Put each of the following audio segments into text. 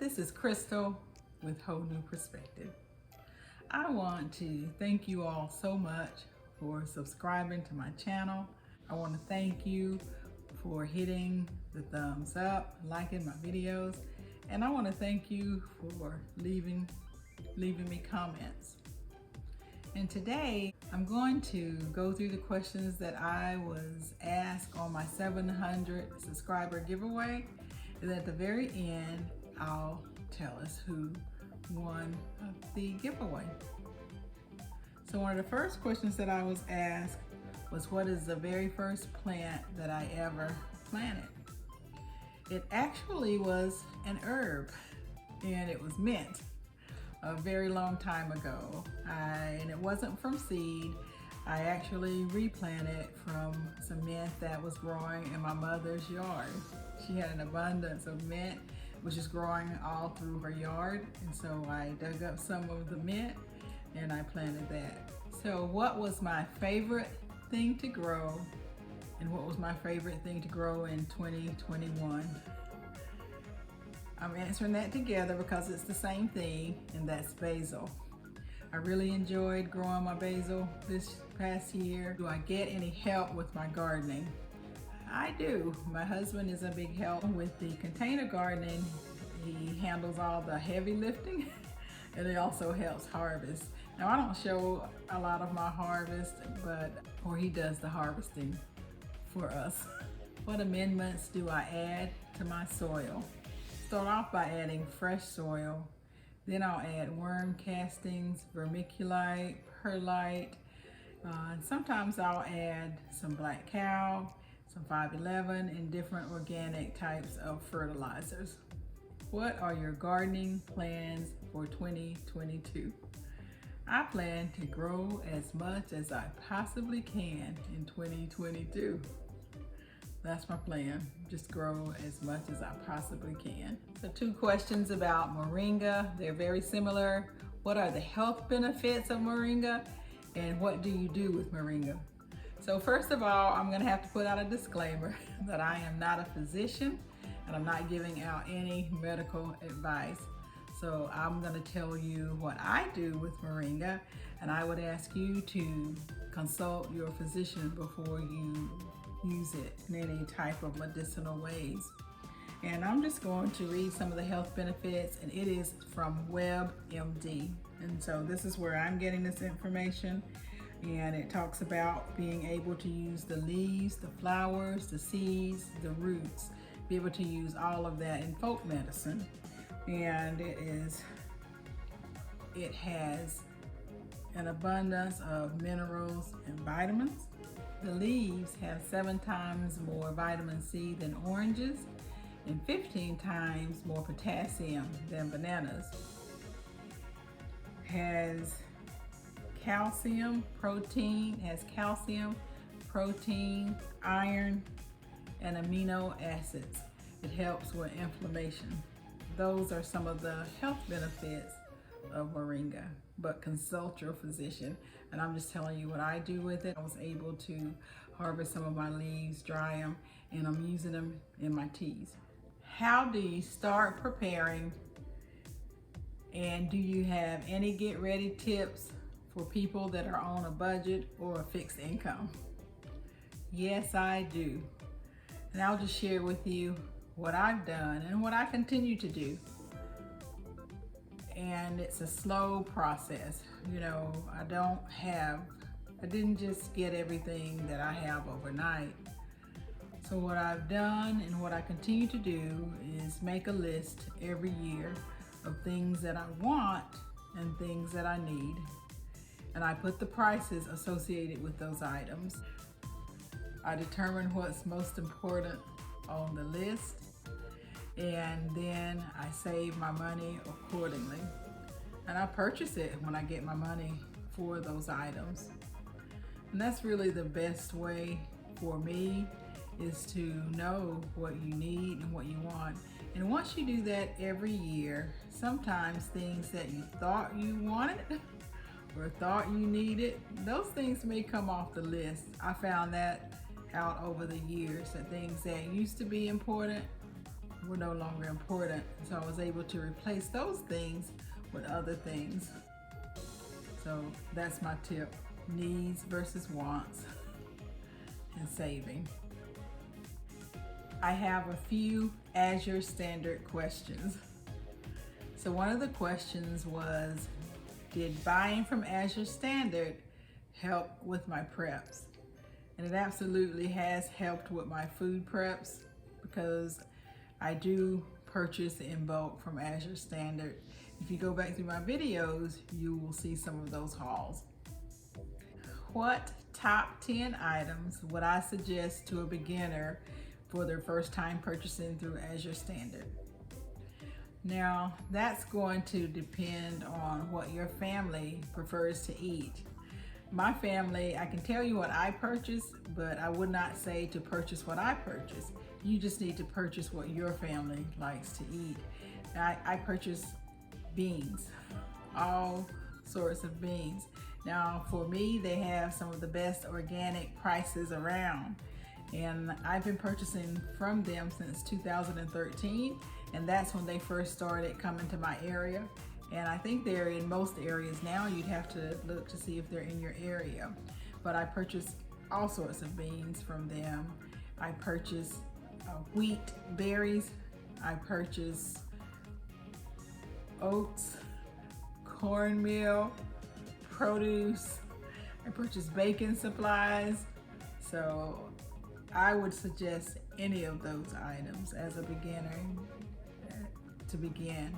This is Crystal with Whole New Perspective. I want to thank you all so much for subscribing to my channel. I want to thank you for hitting the thumbs up, liking my videos, and I want to thank you for leaving me comments. And today I'm going to go through the questions that I was asked on my 700 subscriber giveaway, and at the very end I'll tell us who won the giveaway. So one of the first questions that I was asked was, what is the very first plant that I ever planted? It actually was an herb, and it was mint a very long time ago. And it wasn't from seed. I actually replanted from some mint that was growing in my mother's yard. She had an abundance of mint, which is growing all through her yard. And so I dug up some of the mint and I planted that. So what was my favorite thing to grow, and what was my favorite thing to grow in 2021? I'm answering that together because it's the same thing, and that's basil. I really enjoyed growing my basil this past year. Do I get any help with my gardening? I do. My husband is a big help with the container gardening. He handles all the heavy lifting and he also helps harvest. Now I don't show a lot of my harvest, or he does the harvesting for us. What amendments do I add to my soil? Start off by adding fresh soil. Then I'll add worm castings, vermiculite, perlite. And sometimes I'll add some black cow, some 511, and different organic types of fertilizers. What are your gardening plans for 2022? I plan to grow as much as I possibly can in 2022. That's my plan, just grow as much as I possibly can. So 2 questions about moringa. They're very similar. What are the health benefits of moringa, and what do you do with moringa? So first of all, I'm gonna have to put out a disclaimer that I am not a physician and I'm not giving out any medical advice. So I'm gonna tell you what I do with moringa, and I would ask you to consult your physician before you use it in any type of medicinal ways. And I'm just going to read some of the health benefits, and it is from WebMD. And so this is where I'm getting this information, and it talks about being able to use the leaves, the flowers, the seeds, the roots, be able to use all of that in folk medicine. And it has an abundance of minerals and vitamins. The leaves have 7 times more vitamin C than oranges and 15 times more potassium than bananas. Has calcium, protein, iron, and amino acids. It helps with inflammation. Those are some of the health benefits of moringa, but consult your physician. And I'm just telling you what I do with it. I was able to harvest some of my leaves, dry them, and I'm using them in my teas. How do you start preparing, and do you have any get ready tips for people that are on a budget or a fixed income? Yes, I do. And I'll just share with you what I've done and what I continue to do. And it's a slow process. You know, I didn't just get everything that I have overnight. So what I've done and what I continue to do is make a list every year of things that I want and things that I need. And I put the prices associated with those items. I determine what's most important on the list, and then I save my money accordingly. And I purchase it when I get my money for those items. And that's really the best way for me, is to know what you need and what you want. And once you do that every year, sometimes things that you thought you wanted or thought you needed, those things may come off the list. I found that out over the years, that things that used to be important were no longer important. So I was able to replace those things with other things. So that's my tip: needs versus wants and saving. I have a few Azure Standard questions. So one of the questions was, did buying from Azure Standard help with my preps? And it absolutely has helped with my food preps, because I do purchase in bulk from Azure Standard. If you go back through my videos, you will see some of those hauls. What top 10 items would I suggest to a beginner for their first time purchasing through Azure Standard? Now, that's going to depend on what your family prefers to eat. My family, I can tell you what I purchase, but I would not say to purchase what I purchase. You just need to purchase what your family likes to eat. I purchase beans, all sorts of beans. Now, for me, they have some of the best organic prices around, and I've been purchasing from them since 2013, and that's when they first started coming to my area. And I think they're in most areas now. You'd have to look to see if they're in your area. But I purchase all sorts of beans from them. I purchase wheat berries. I purchase oats, cornmeal, produce. I purchase baking supplies. So I would suggest any of those items as a beginner to begin.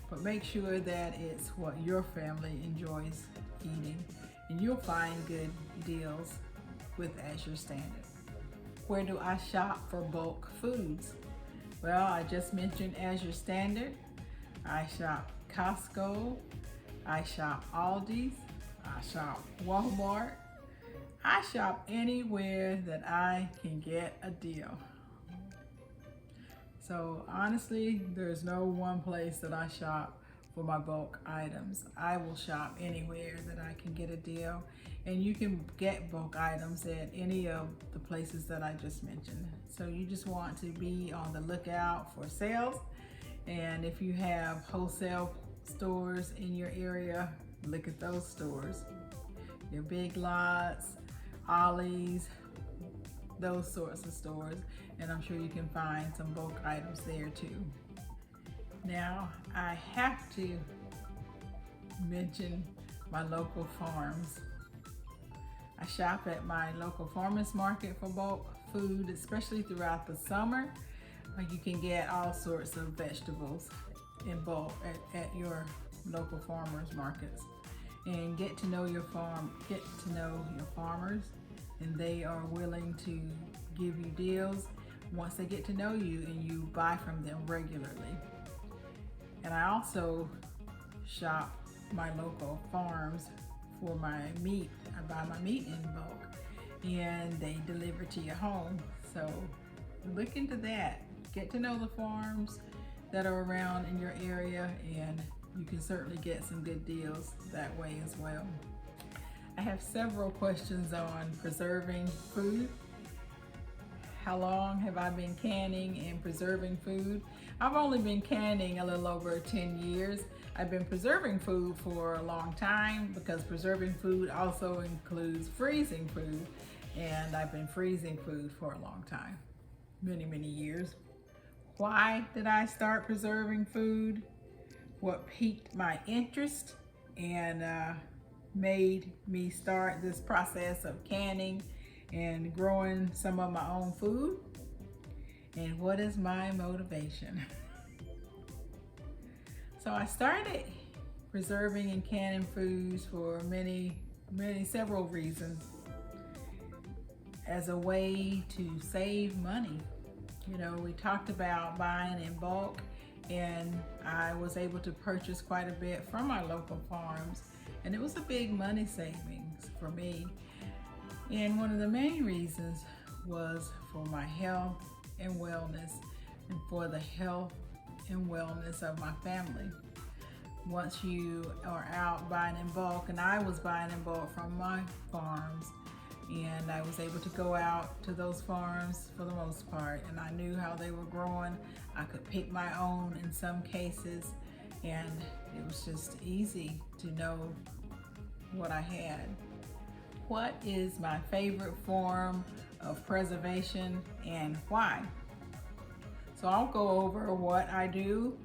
But make sure that it's what your family enjoys eating, and you'll find good deals with Azure Standard. Where do I shop for bulk foods? Well, I just mentioned Azure Standard. I shop Costco, I shop Aldi's, I shop Walmart. I shop anywhere that I can get a deal. So honestly, there's no one place that I shop for my bulk items. I will shop anywhere that I can get a deal. And you can get bulk items at any of the places that I just mentioned. So you just want to be on the lookout for sales. And if you have wholesale stores in your area, look at those stores. Your Big Lots, Ollie's, those sorts of stores, and I'm sure you can find some bulk items there too. Now, I have to mention my local farms. I shop at my local farmers market for bulk food, especially throughout the summer. You can get all sorts of vegetables in bulk at your local farmers markets, and get to know your farmers, and they are willing to give you deals once they get to know you and you buy from them regularly. And I also shop my local farms for my meat. I buy my meat in bulk and they deliver to your home. So look into that. Get to know the farms that are around in your area, and you can certainly get some good deals that way as well. I have several questions on preserving food. How long have I been canning and preserving food? I've only been canning a little over 10 years. I've been preserving food for a long time, because preserving food also includes freezing food, and I've been freezing food for a long time, many, many years. Why did I start preserving food? What piqued my interest and made me start this process of canning and growing some of my own food? And what is my motivation? So I started preserving and canning foods for several reasons. As a way to save money. You know, we talked about buying in bulk, and I was able to purchase quite a bit from my local farms, and it was a big money savings for me. And one of the main reasons was for my health and wellness, and for the health and wellness of my family. Once you are out buying in bulk, and I was buying in bulk from my farms, and I was able to go out to those farms for the most part, and I knew how they were growing. I could pick my own in some cases, and it was just easy to know what I had. What is my favorite form of preservation and why? So I'll go over what I do.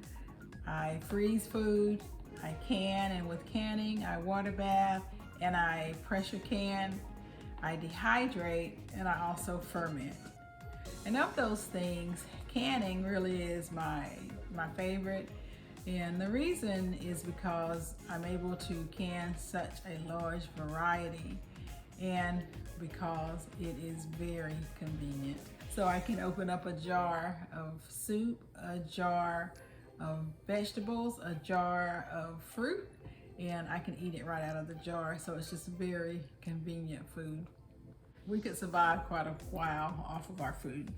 I freeze food, I can, and with canning, I water bath, and I pressure can, I dehydrate, and I also ferment. And of those things, canning really is my favorite. And the reason is because I'm able to can such a large variety, and because it is very convenient. So I can open up a jar of soup, a jar of vegetables, a jar of fruit, and I can eat it right out of the jar. So it's just very convenient food. We could survive quite a while off of our food.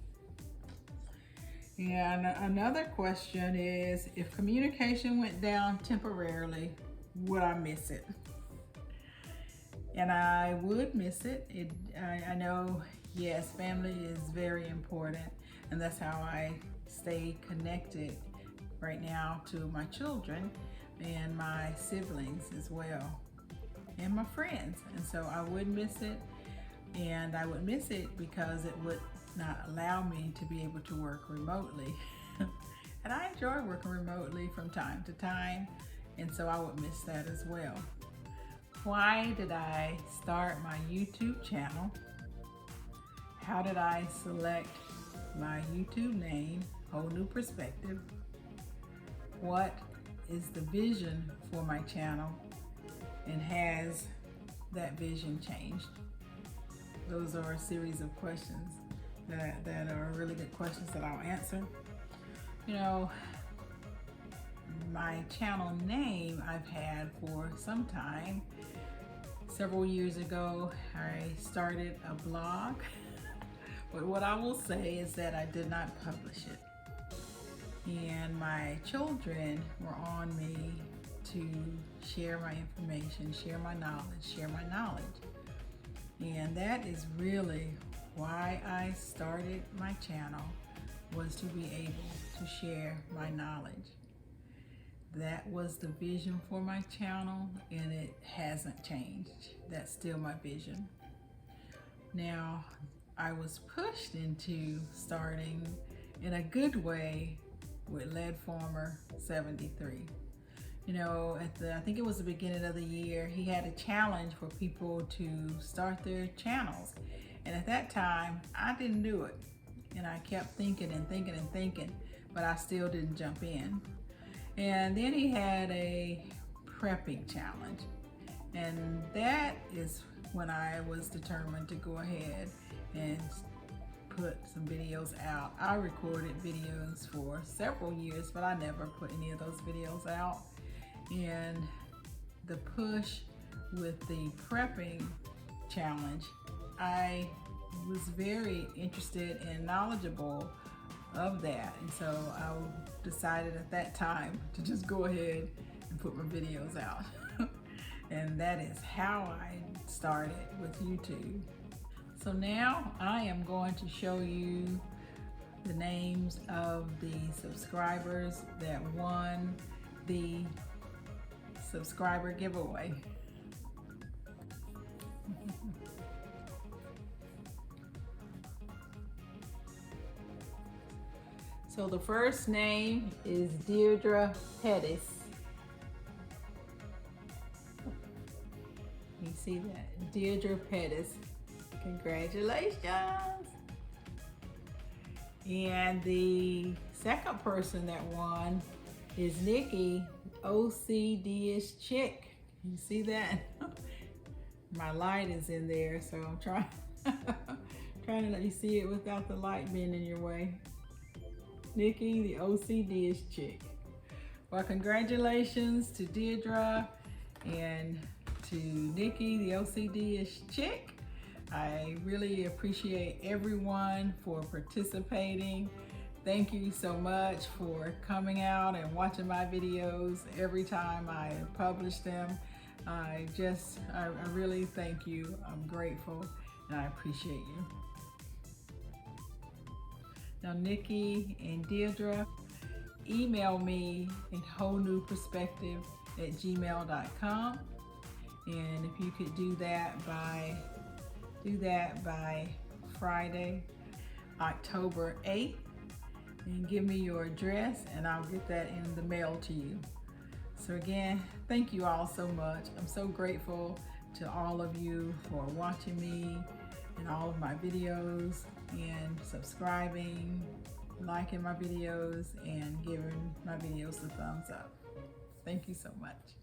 And another question is, if communication went down temporarily, would I miss it? And I would miss it. I know, yes, family is very important, and that's how I stay connected right now to my children and my siblings as well, and my friends. And so I would miss it, and I would miss it because it would not allow me to be able to work remotely. And I enjoy working remotely from time to time, and so I would miss that as well. Why did I start my YouTube channel? How did I select my YouTube name, Whole New Perspective? What is the vision for my channel, and has that vision changed? Those are a series of questions that are really good questions that I'll answer. You know, my channel name I've had for some time. Several years ago, I started a blog, but what I will say is that I did not publish it. And my children were on me to share my information, share my knowledge. And that is really why I started my channel, was to be able to share my knowledge. That was the vision for my channel, and it hasn't changed. That's still my vision. Now, I was pushed into starting in a good way with Lead Farmer 73. You know, I think it was the beginning of the year, he had a challenge for people to start their channels. And at that time, I didn't do it. And I kept thinking, but I still didn't jump in. And then he had a prepping challenge. And that is when I was determined to go ahead and put some videos out. I recorded videos for several years, but I never put any of those videos out. And the push with the prepping challenge, I was very interested and knowledgeable of that, and so I decided at that time to just go ahead and put my videos out. And that is how I started with YouTube. So now I am going to show you the names of the subscribers that won the subscriber giveaway. So the first name is Deirdre Pettis. You see that? Deirdre Pettis. Congratulations. And the second person that won is Nikki, OCD-ish chick. You see that? My light is in there, so I'm trying to let you see it without the light being in your way. Nikki, the OCD-ish chick. Well, congratulations to Deirdre and to Nikki, the OCD-ish chick. I really appreciate everyone for participating. Thank you so much for coming out and watching my videos every time I publish them. I really thank you. I'm grateful. and I appreciate you. Now, Nikki and Deirdre, email me at wholenewperspective@gmail.com, and if you could do that by Friday, October 8th, and give me your address, and I'll get that in the mail to you. So again, thank you all so much. I'm so grateful to all of you for watching me and all of my videos, and subscribing, liking my videos, and giving my videos a thumbs up. Thank you so much.